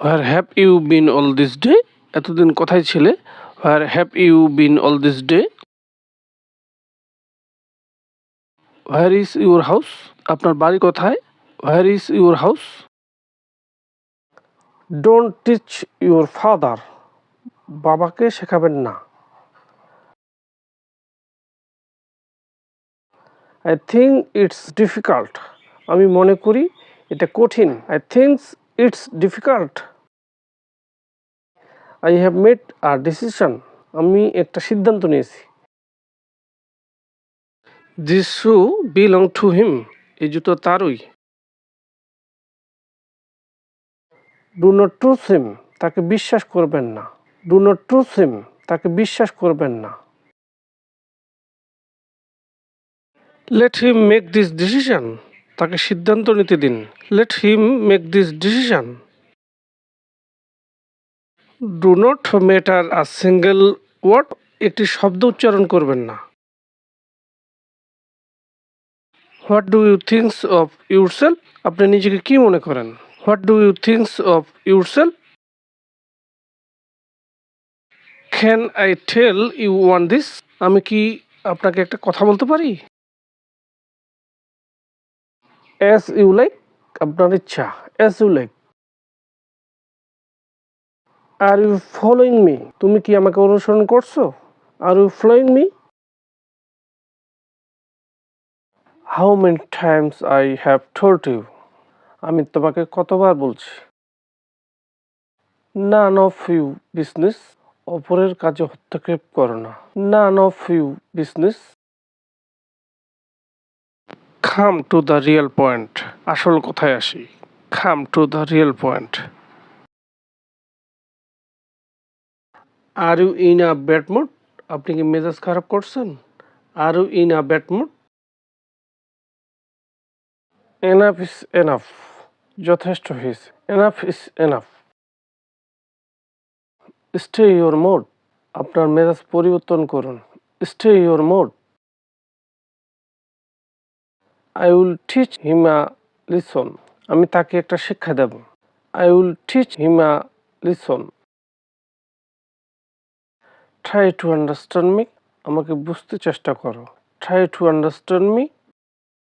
Where have you been all this day? এতদিন কোথায় ছিলে? Where have you been all this day? Where is your house? আপনার বাড়ি কোথায়? Where is your house? Don't teach your father. বাবাকে শেখাবেন না। I think it's difficult. আমি মনে করি এটা কঠিন। I thinks it's difficult. I have made a decision. আমি একটা সিদ্ধান্ত নিয়েছি। This shoe belong to him. এই জুতো তারই। Do not trust him. তাকে বিশ্বাস করবেন না। Do not trust him. তাকে বিশ্বাস করবেন না। Let him make this decision. তাকে সিদ্ধান্ত নিতে দিন। Let him make this decision. Do not matter a single word. একটি শব্দ উচ্চারণ করবেন না। What do you thinks of yourself? আপনি নিজেকে কি মনে করেন? What do you thinks of yourself? Can I tell you one this? আমি কি আপনাকে একটা কথা বলতে পারি? As you like. আপনার ইচ্ছা। As you like. Are you following me? তুমি কি আমাকে অনুসরণ করছো? Are you following me? How many times I have told you? আমি তোমাকে কতবার বলছি? None of you business. অপরের কাজে হস্তক্ষেপ করো না। None of you business. Come to the real point. আসল কথায় আসি। Come to the real point. Are you in a bad mood? আপনি কি মেজাজ খারাপ করছেন? Are you in a bad mood? Enough is enough. যথেষ্ট হয়েছে। Enough is enough. Stay your mode. আপনার মেজাজ পরিবর্তন করুন। Stay your mode. I will teach him a lesson. আমি তাকে একটা শিক্ষা দেব। I will teach him a lesson. Try to understand me. আমাকে বুঝতে চেষ্টা করো। Try to understand me.